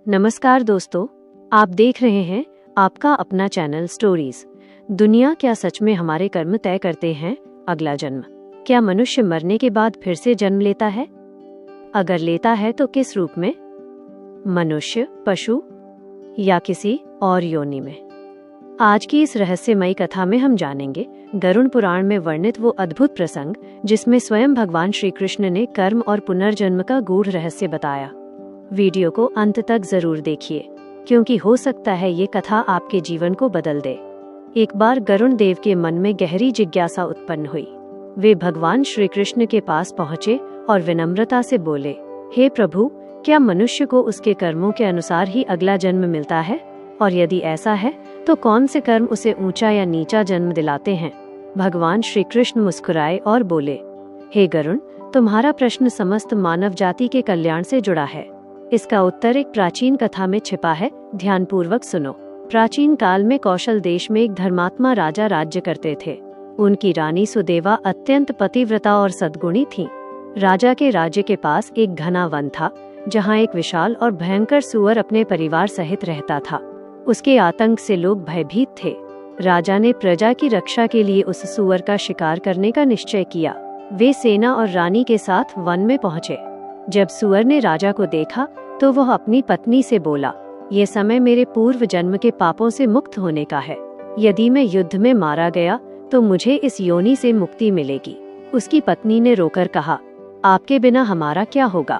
नमस्कार दोस्तों, आप देख रहे हैं आपका अपना चैनल स्टोरीज। दुनिया क्या सच में हमारे कर्म तय करते हैं अगला जन्म? क्या मनुष्य मरने के बाद फिर से जन्म लेता है? अगर लेता है तो किस रूप में? मनुष्य, पशु या किसी और योनि में? आज की इस रहस्यमयी कथा में हम जानेंगे गरुड़ पुराण में वर्णित वो अद्भुत प्रसंग जिसमें स्वयं भगवान श्री कृष्ण ने कर्म और पुनर्जन्म का गूढ़ रहस्य बताया। वीडियो को अंत तक जरूर देखिए, क्योंकि हो सकता है ये कथा आपके जीवन को बदल दे। एक बार गरुड़ देव के मन में गहरी जिज्ञासा उत्पन्न हुई। वे भगवान श्री कृष्ण के पास पहुँचे और विनम्रता से बोले, हे प्रभु, क्या मनुष्य को उसके कर्मों के अनुसार ही अगला जन्म मिलता है? और यदि ऐसा है तो कौन से कर्म उसे ऊंचा या नीचा जन्म दिलाते हैं? भगवान श्री कृष्ण मुस्कुराए और बोले, हे गरुड़, तुम्हारा प्रश्न समस्त मानव जाति के कल्याण से जुड़ा है। इसका उत्तर एक प्राचीन कथा में छिपा है, ध्यानपूर्वक सुनो। प्राचीन काल में कौशल देश में एक धर्मात्मा राजा राज्य करते थे। उनकी रानी सुदेवा अत्यंत पतिव्रता और सद्गुणी थी। राजा के राज्य के पास एक घना वन था, जहाँ एक विशाल और भयंकर सूअर अपने परिवार सहित रहता था। उसके आतंक से लोग भयभीत थे। राजा ने प्रजा की रक्षा के लिए उस सूअर का शिकार करने का निश्चय किया। वे सेना और रानी के साथ वन में पहुँचे। जब सूअर ने राजा को देखा तो वह अपनी पत्नी से बोला, ये समय मेरे पूर्व जन्म के पापों से मुक्त होने का है। यदि मैं युद्ध में मारा गया तो मुझे इस योनि से मुक्ति मिलेगी। उसकी पत्नी ने रोकर कहा, आपके बिना हमारा क्या होगा?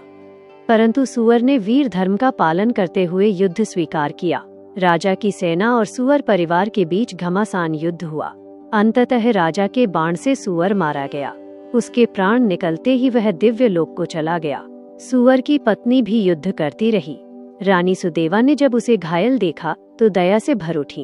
परंतु सूअर ने वीर धर्म का पालन करते हुए युद्ध स्वीकार किया। राजा की सेना और सूअर परिवार के बीच घमासान युद्ध हुआ। अंततः राजा के बाण से सूअर मारा गया। उसके प्राण निकलते ही वह दिव्य लोक को चला गया। सूअर की पत्नी भी युद्ध करती रही। रानी सुदेवा ने जब उसे घायल देखा तो दया से भर उठी।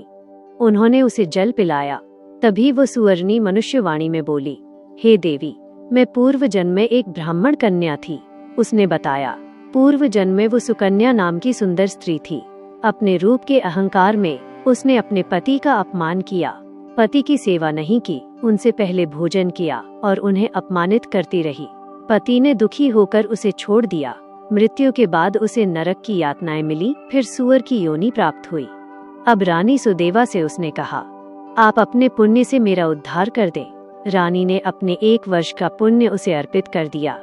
उन्होंने उसे जल पिलाया। तभी वो सुअरनी मनुष्यवाणी में बोली, हे देवी, मैं पूर्व जन्म में एक ब्राह्मण कन्या थी। उसने बताया, पूर्व जन्म में वो सुकन्या नाम की सुंदर स्त्री थी। अपने रूप के अहंकार में उसने अपने पति का अपमान किया। पति की सेवा नहीं की, उनसे पहले भोजन किया और उन्हें अपमानित करती रही। पति ने दुखी होकर उसे छोड़ दिया। मृत्यु के बाद उसे नरक की यातनाएं मिली, फिर सूअर की योनि प्राप्त हुई। अब रानी सुदेवा से उसने कहा, आप अपने पुण्य से मेरा उद्धार कर दें। रानी ने अपने 1 वर्ष का पुण्य उसे अर्पित कर दिया।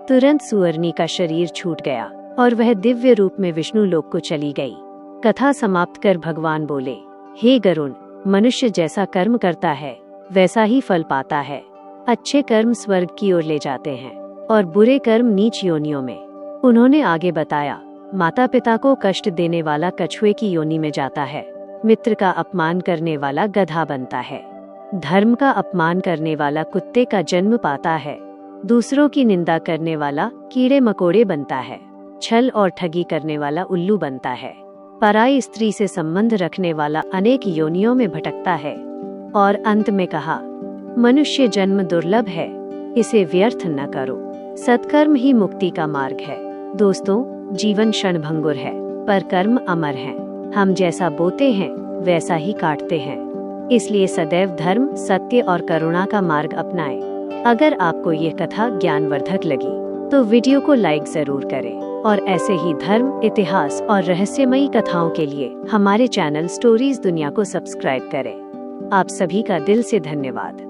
तुरंत सुअरनी का शरीर छूट गया और वह दिव्य रूप में विष्णु लोक को चली गई। कथा समाप्त कर भगवान बोले, हे गरुड़, मनुष्य जैसा कर्म करता है वैसा ही फल पाता है। अच्छे कर्म स्वर्ग की ओर ले जाते हैं और बुरे कर्म नीच योनियों में। उन्होंने आगे बताया, माता पिता को कष्ट देने वाला कछुए की योनि में जाता है। मित्र का अपमान करने वाला गधा बनता है। धर्म का अपमान करने वाला कुत्ते का जन्म पाता है। दूसरों की निंदा करने वाला कीड़े मकोड़े बनता है। छल और ठगी करने वाला उल्लू बनता है। पराई स्त्री से संबंध रखने वाला अनेक योनियों में भटकता है। और अंत में कहा, मनुष्य जन्म दुर्लभ है, इसे व्यर्थ न करो। सत्कर्म ही मुक्ति का मार्ग है। दोस्तों, जीवन क्षणभंगुर है पर कर्म अमर हैं। हम जैसा बोते हैं वैसा ही काटते हैं। इसलिए सदैव धर्म, सत्य और करुणा का मार्ग अपनाएं। अगर आपको ये कथा ज्ञानवर्धक लगी तो वीडियो को लाइक जरूर करें और ऐसे ही धर्म, इतिहास और रहस्यमयी कथाओं के लिए हमारे चैनल स्टोरीज दुनिया को सब्सक्राइब करें। आप सभी का दिल से धन्यवाद।